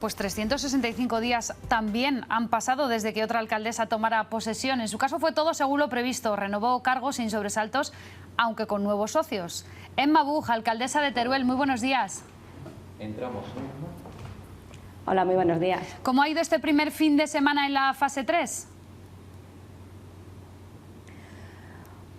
Pues 365 días también han pasado desde que otra alcaldesa tomara posesión. En su caso fue todo según lo previsto. Renovó cargos sin sobresaltos, aunque con nuevos socios. Emma Buj, alcaldesa de Teruel, muy buenos días. Entramos. Hola, muy buenos días. ¿Cómo ha ido este primer fin de semana en la fase 3?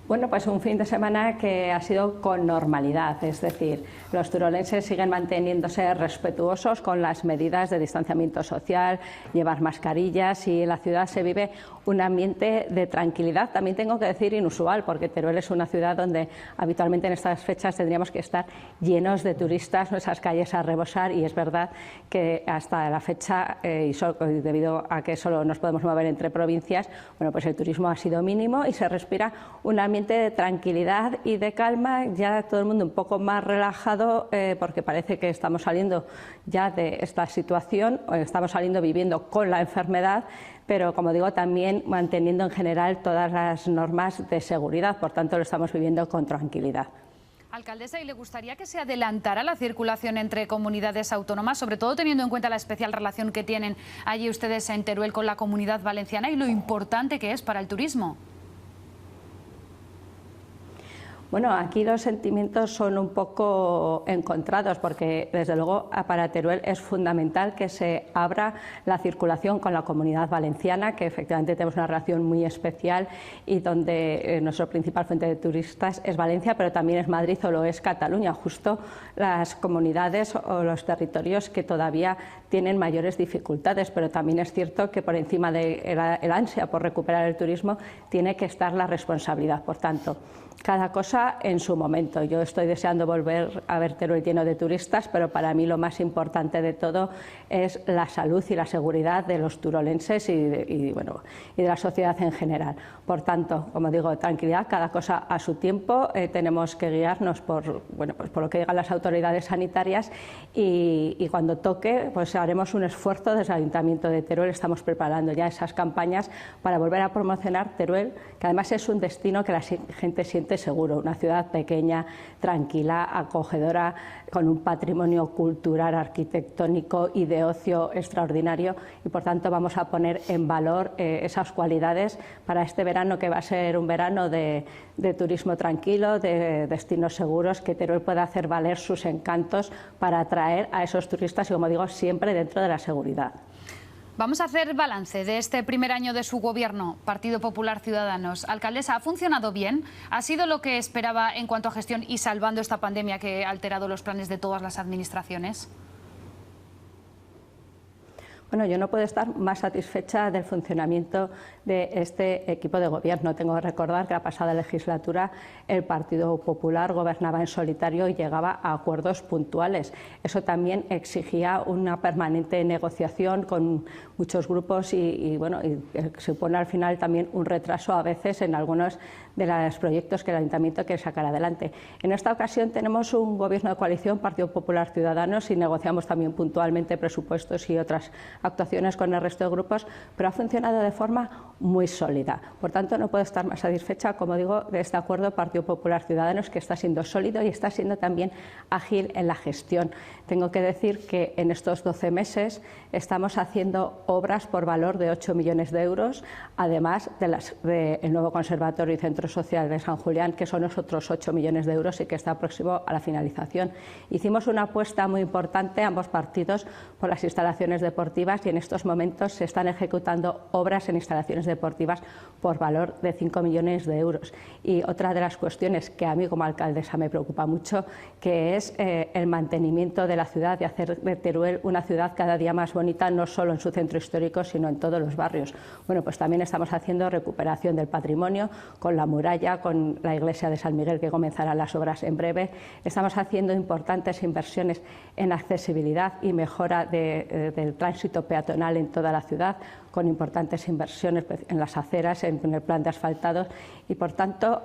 Bueno, pues un fin de semana que ha sido con normalidad, es decir, los turolenses siguen manteniéndose respetuosos con las medidas de distanciamiento social, llevar mascarillas, y en la ciudad se vive un ambiente de tranquilidad, también tengo que decir inusual, porque Teruel es una ciudad donde habitualmente en estas fechas tendríamos que estar llenos de turistas, nuestras calles a rebosar, y es verdad que hasta la fecha, debido a que solo nos podemos mover entre provincias, bueno, pues el turismo ha sido mínimo y se respira un ambiente de tranquilidad y de calma, ya todo el mundo un poco más relajado, porque parece que estamos saliendo ya de esta situación, o estamos saliendo viviendo con la enfermedad, pero como digo, también manteniendo en general todas las normas de seguridad, por tanto lo estamos viviendo con tranquilidad. Alcaldesa, ¿y le gustaría que se adelantara la circulación entre comunidades autónomas, sobre todo teniendo en cuenta la especial relación que tienen allí ustedes en Teruel con la Comunidad Valenciana y lo importante que es para el turismo? Bueno, aquí los sentimientos son un poco encontrados, porque desde luego para Teruel es fundamental que se abra la circulación con la Comunidad Valenciana, que efectivamente tenemos una relación muy especial y donde nuestra principal fuente de turistas es Valencia, pero también es Madrid o lo es Cataluña, justo las comunidades o los territorios que todavía tienen mayores dificultades, pero también es cierto que por encima del ansia por recuperar el turismo tiene que estar la responsabilidad. Por tanto, cada cosa en su momento. Yo estoy deseando volver a ver Teruel lleno de turistas, pero para mí lo más importante de todo es la salud y la seguridad de los turolenses y de la sociedad en general. Por tanto, como digo, tranquilidad, cada cosa a su tiempo. Tenemos que guiarnos por lo que digan las autoridades sanitarias y cuando toque, pues haremos un esfuerzo desde el Ayuntamiento de Teruel. Estamos preparando ya esas campañas para volver a promocionar Teruel, que además es un destino que la gente siente seguro, una ciudad pequeña, tranquila, acogedora, con un patrimonio cultural, arquitectónico y de ocio extraordinario, y por tanto vamos a poner en valor esas cualidades para este verano, que va a ser un verano de turismo tranquilo, de destinos seguros, que Teruel pueda hacer valer sus encantos para atraer a esos turistas y, como digo, siempre dentro de la seguridad. Vamos a hacer balance de este primer año de su gobierno, Partido Popular Ciudadanos. Alcaldesa, ¿ha funcionado bien? ¿Ha sido lo que esperaba en cuanto a gestión y salvando esta pandemia que ha alterado los planes de todas las administraciones? Bueno, yo no puedo estar más satisfecha del funcionamiento de este equipo de gobierno. Tengo que recordar que la pasada legislatura el Partido Popular gobernaba en solitario y llegaba a acuerdos puntuales. Eso también exigía una permanente negociación con muchos grupos y supone al final también un retraso a veces en algunos de los proyectos que el Ayuntamiento quiere sacar adelante. En esta ocasión tenemos un gobierno de coalición, Partido Popular Ciudadanos, y negociamos también puntualmente presupuestos y otras actuaciones con el resto de grupos, pero ha funcionado de forma muy sólida. Por tanto, no puedo estar más satisfecha, como digo, de este acuerdo Partido Popular Ciudadanos, que está siendo sólido y está siendo también ágil en la gestión. Tengo que decir que en estos 12 meses estamos haciendo obras por valor de 8 millones de euros, además del nuevo Conservatorio y Centro Social de San Julián, que son los otros 8 millones de euros y que está próximo a la finalización. Hicimos una apuesta muy importante, ambos partidos, por las instalaciones deportivas, y en estos momentos se están ejecutando obras en instalaciones deportivas por valor de 5 millones de euros. Y otra de las cuestiones que a mí como alcaldesa me preocupa mucho, que es el mantenimiento de la ciudad y hacer de Teruel una ciudad cada día más bonita, no solo en su centro histórico, sino en todos los barrios. Bueno, pues también estamos haciendo recuperación del patrimonio con la muralla, con la iglesia de San Miguel, que comenzarán las obras en breve. Estamos haciendo importantes inversiones en accesibilidad y mejora del tránsito peatonal en toda la ciudad, con importantes inversiones en las aceras, en el plan de asfaltados, y por tanto,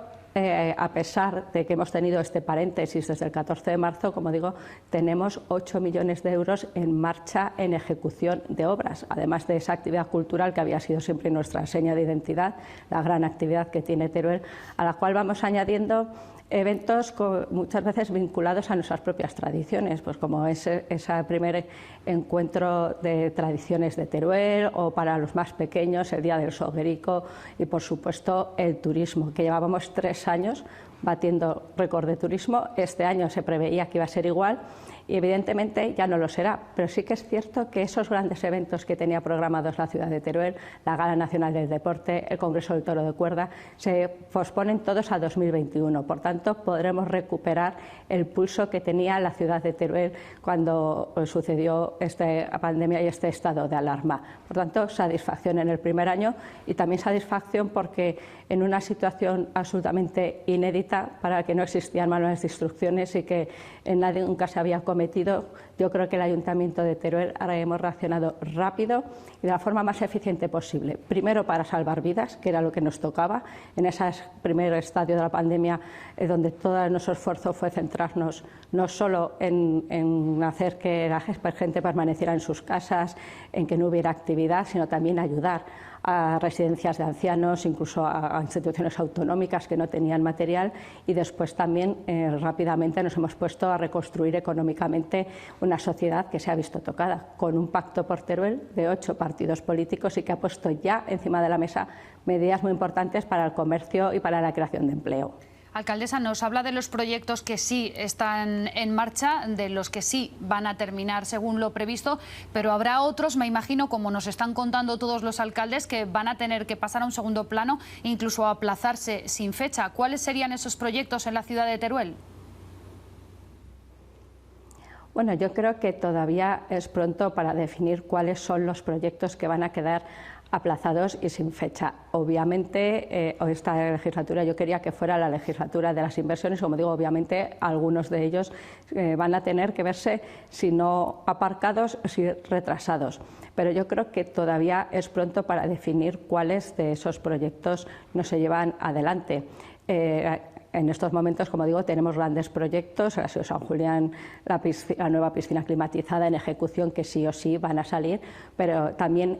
a pesar de que hemos tenido este paréntesis desde el 14 de marzo, como digo, tenemos 8 millones de euros en marcha en ejecución de obras, además de esa actividad cultural que había sido siempre nuestra seña de identidad, la gran actividad que tiene Teruel, a la cual vamos añadiendo eventos muchas veces vinculados a nuestras propias tradiciones, pues como es ese primer encuentro de tradiciones de Teruel, o para los más pequeños el Día del Soguerico, y por supuesto el turismo, que llevábamos 3 años batiendo récord de turismo. Este año se preveía que iba a ser igual y evidentemente ya no lo será, pero sí que es cierto que esos grandes eventos que tenía programados la ciudad de Teruel, la Gala Nacional del Deporte, el Congreso del Toro de Cuerda, se posponen todos a 2021. Por tanto, podremos recuperar el pulso que tenía la ciudad de Teruel cuando sucedió esta pandemia y este estado de alarma. Por tanto, satisfacción en el primer año, y también satisfacción porque en una situación absolutamente inédita, para la que no existían manuales de instrucciones y que nadie nunca se había cometido, yo creo que el Ayuntamiento de Teruel ahora hemos reaccionado rápido y de la forma más eficiente posible. Primero, para salvar vidas, que era lo que nos tocaba en ese primer estadio de la pandemia, donde todo nuestro esfuerzo fue centrarnos no solo en hacer que la gente permaneciera en sus casas, en que no hubiera actividad, sino también ayudar a residencias de ancianos, incluso a instituciones autonómicas que no tenían material, y después también rápidamente nos hemos puesto a reconstruir económicamente una sociedad que se ha visto tocada, con un pacto por Teruel de 8 partidos políticos y que ha puesto ya encima de la mesa medidas muy importantes para el comercio y para la creación de empleo. Alcaldesa, nos habla de los proyectos que sí están en marcha, de los que sí van a terminar según lo previsto, pero habrá otros, me imagino, como nos están contando todos los alcaldes, que van a tener que pasar a un segundo plano, incluso a aplazarse sin fecha. ¿Cuáles serían esos proyectos en la ciudad de Teruel? Bueno, yo creo que todavía es pronto para definir cuáles son los proyectos que van a quedar aplazados y sin fecha. Obviamente, esta legislatura yo quería que fuera la legislatura de las inversiones. Como digo, obviamente algunos de ellos van a tener que verse, si no aparcados, si retrasados. Pero yo creo que todavía es pronto para definir cuáles de esos proyectos no se llevan adelante. En estos momentos, como digo, tenemos grandes proyectos, la San Julián, la nueva piscina climatizada en ejecución, que sí o sí van a salir, pero también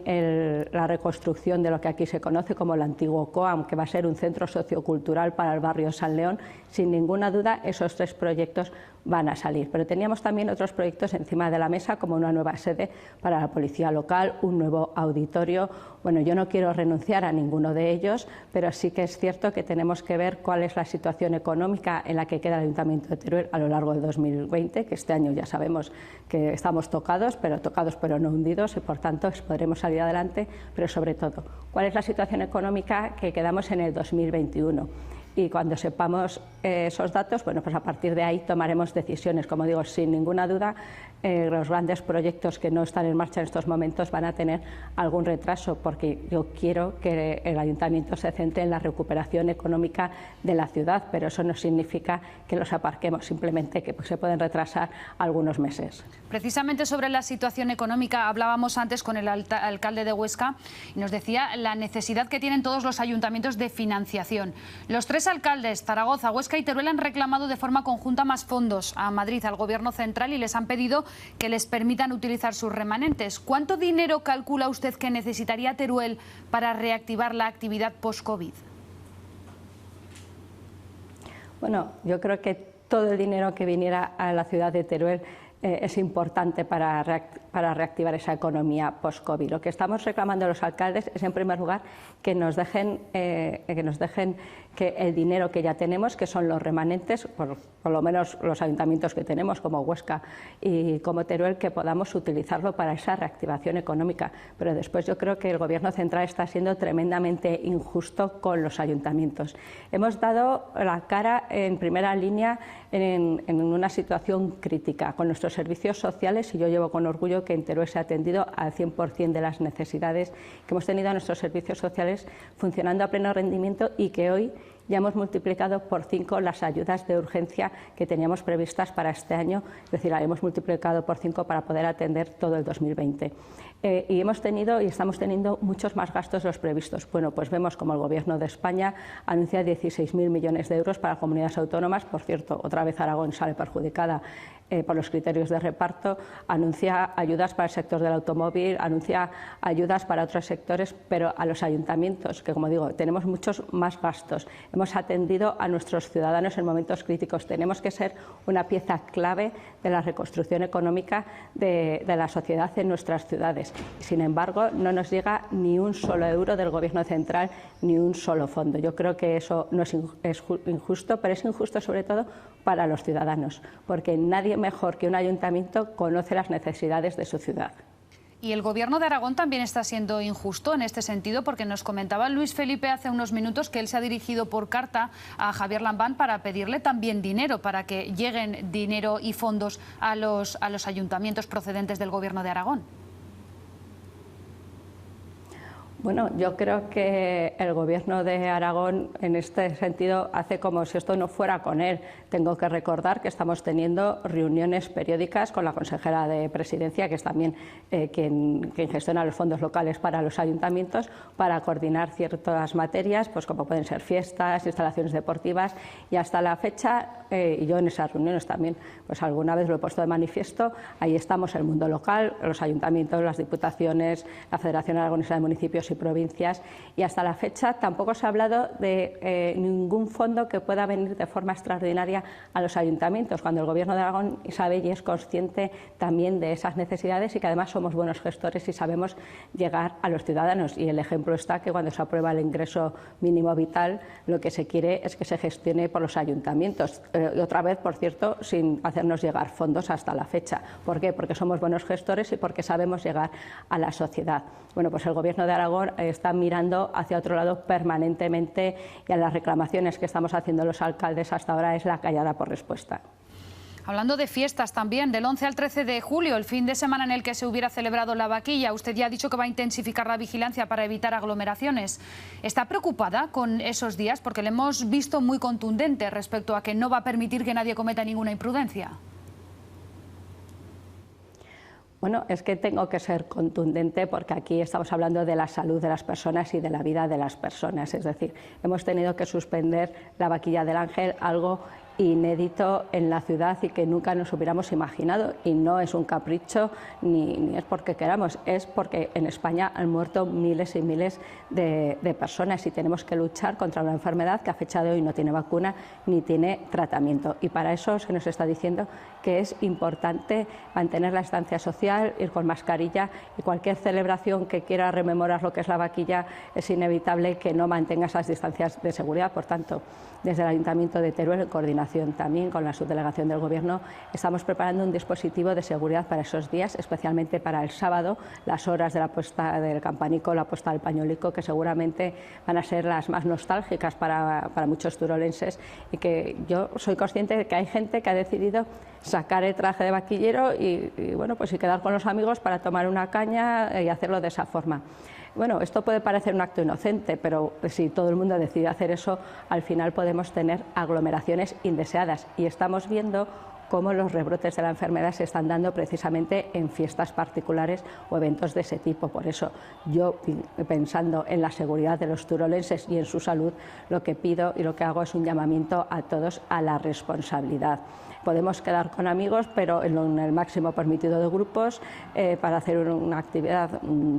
la reconstrucción de lo que aquí se conoce como el antiguo COAM, que va a ser un centro sociocultural para el barrio San León. Sin ninguna duda, esos 3 proyectos van a salir. Pero teníamos también otros proyectos encima de la mesa, como una nueva sede para la policía local, un nuevo auditorio. Bueno, yo no quiero renunciar a ninguno de ellos, pero sí que es cierto que tenemos que ver cuál es la situación económica en la que queda el Ayuntamiento de Teruel a lo largo de 2020, que este año ya sabemos que estamos tocados pero no hundidos, y por tanto podremos salir adelante, pero sobre todo, cuál es la situación económica que quedamos en el 2021. Y cuando sepamos esos datos, bueno, pues a partir de ahí tomaremos decisiones. Como digo, sin ninguna duda, los grandes proyectos que no están en marcha en estos momentos van a tener algún retraso, porque yo quiero que el Ayuntamiento se centre en la recuperación económica de la ciudad, pero eso no significa que los aparquemos, simplemente que se pueden retrasar algunos meses. Precisamente sobre la situación económica hablábamos antes con el alcalde de Huesca y nos decía la necesidad que tienen todos los ayuntamientos de financiación. Los 3 alcaldes, Zaragoza, Huesca y Teruel, han reclamado de forma conjunta más fondos a Madrid, al Gobierno central, y les han pedido que les permitan utilizar sus remanentes. ¿Cuánto dinero calcula usted que necesitaría Teruel para reactivar la actividad post-COVID? Bueno, yo creo que todo el dinero que viniera a la ciudad de Teruel es importante para reactivar esa economía post-COVID. Lo que estamos reclamando a los alcaldes es, en primer lugar, que nos dejen que el dinero que ya tenemos, que son los remanentes, por lo menos los ayuntamientos que tenemos, como Huesca y como Teruel, que podamos utilizarlo para esa reactivación económica. Pero después yo creo que el Gobierno central está siendo tremendamente injusto con los ayuntamientos. Hemos dado la cara en primera línea en una situación crítica con nuestros servicios sociales, y yo llevo con orgullo que en Teruel se ha atendido al 100% de las necesidades, que hemos tenido a nuestros servicios sociales funcionando a pleno rendimiento, y que hoy ya hemos multiplicado por 5 las ayudas de urgencia que teníamos previstas para este año, es decir, hemos multiplicado por 5 para poder atender todo el 2020. Y hemos tenido y estamos teniendo muchos más gastos de los previstos. Bueno, pues vemos como el Gobierno de España anuncia 16.000 millones de euros para comunidades autónomas. Por cierto, otra vez Aragón sale perjudicada por los criterios de reparto, anuncia ayudas para el sector del automóvil, anuncia ayudas para otros sectores, pero a los ayuntamientos, que como digo, tenemos muchos más gastos. Hemos atendido a nuestros ciudadanos en momentos críticos. Tenemos que ser una pieza clave de la reconstrucción económica de la sociedad en nuestras ciudades. Sin embargo, no nos llega ni un solo euro del Gobierno central, ni un solo fondo. Yo creo que eso no es injusto, pero es injusto sobre todo para los ciudadanos, porque nadie mejor que un ayuntamiento conoce las necesidades de su ciudad. Y el Gobierno de Aragón también está siendo injusto en este sentido, porque nos comentaba Luis Felipe hace unos minutos que él se ha dirigido por carta a Javier Lambán para pedirle también dinero, para que lleguen dinero y fondos a los ayuntamientos procedentes del Gobierno de Aragón. Bueno, yo creo que el Gobierno de Aragón en este sentido hace como si esto no fuera con él. Tengo que recordar que estamos teniendo reuniones periódicas con la consejera de Presidencia, que es también quien gestiona los fondos locales para los ayuntamientos, para coordinar ciertas materias, pues como pueden ser fiestas, instalaciones deportivas, y hasta la fecha, y yo en esas reuniones también, pues alguna vez lo he puesto de manifiesto, ahí estamos el mundo local, los ayuntamientos, las diputaciones, la Federación Aragonesa de Municipios y Provincias, y hasta la fecha tampoco se ha hablado de ningún fondo que pueda venir de forma extraordinaria a los ayuntamientos, cuando el Gobierno de Aragón sabe y es consciente también de esas necesidades y que además somos buenos gestores y sabemos llegar a los ciudadanos. Y el ejemplo está que cuando se aprueba el ingreso mínimo vital, lo que se quiere es que se gestione por los ayuntamientos. Y otra vez, por cierto, sin hacernos llegar fondos hasta la fecha. ¿Por qué? Porque somos buenos gestores y porque sabemos llegar a la sociedad. Bueno, pues el Gobierno de Aragón está mirando hacia otro lado permanentemente, y a las reclamaciones que estamos haciendo los alcaldes hasta ahora es la callada por respuesta. Hablando de fiestas también, del 11 al 13 de julio, el fin de semana en el que se hubiera celebrado la vaquilla, usted ya ha dicho que va a intensificar la vigilancia para evitar aglomeraciones. ¿Está preocupada con esos días? Porque le hemos visto muy contundente respecto a que no va a permitir que nadie cometa ninguna imprudencia. Bueno, es que tengo que ser contundente porque aquí estamos hablando de la salud de las personas y de la vida de las personas. Es decir, hemos tenido que suspender la vaquilla del Ángel, algo inédito en la ciudad y que nunca nos hubiéramos imaginado, y no es un capricho ni es porque queramos, es porque en España han muerto miles y miles de personas y tenemos que luchar contra una enfermedad que a fecha de hoy no tiene vacuna ni tiene tratamiento, y para eso se nos está diciendo que es importante mantener la distancia social, ir con mascarilla, y cualquier celebración que quiera rememorar lo que es la vaquilla es inevitable que no mantenga esas distancias de seguridad. Por tanto, desde el Ayuntamiento de Teruel, en coordinación también con la subdelegación del Gobierno, estamos preparando un dispositivo de seguridad para esos días, especialmente para el sábado, las horas de la puesta del campanico, la puesta del pañuelico, que seguramente van a ser las más nostálgicas para muchos turolenses, y que yo soy consciente de que hay gente que ha decidido sacar el traje de vaquillero y bueno, pues y quedar con los amigos para tomar una caña y hacerlo de esa forma. Bueno, esto puede parecer un acto inocente, pero si todo el mundo decide hacer eso, al final podemos tener aglomeraciones indeseadas, y estamos viendo cómo los rebrotes de la enfermedad se están dando precisamente en fiestas particulares o eventos de ese tipo. Por eso yo, pensando en la seguridad de los turolenses y en su salud, lo que pido y lo que hago es un llamamiento a todos a la responsabilidad. Podemos quedar con amigos, pero en el máximo permitido de grupos, para hacer una actividad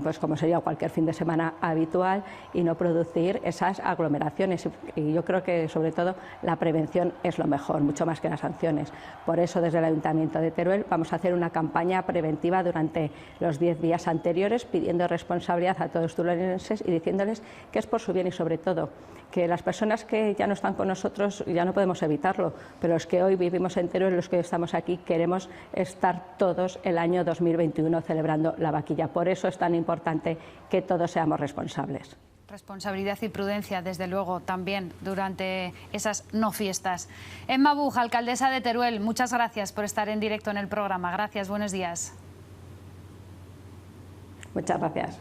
pues como sería cualquier fin de semana habitual, y no producir esas aglomeraciones. Y yo creo que sobre todo la prevención es lo mejor, mucho más que las sanciones. Por eso desde el Ayuntamiento de Teruel vamos a hacer una campaña preventiva durante los 10 días anteriores, pidiendo responsabilidad a todos los turolenses y diciéndoles que es por su bien, y sobre todo que las personas que ya no están con nosotros ya no podemos evitarlo, pero los que hoy vivimos en Teruel, los que hoy estamos aquí, queremos estar todos el año 2021 celebrando la vaquilla. Por eso es tan importante que todos seamos responsables. Responsabilidad y prudencia, desde luego, también durante esas no fiestas. Emma Buch, alcaldesa de Teruel, muchas gracias por estar en directo en el programa. Gracias, buenos días. Muchas gracias.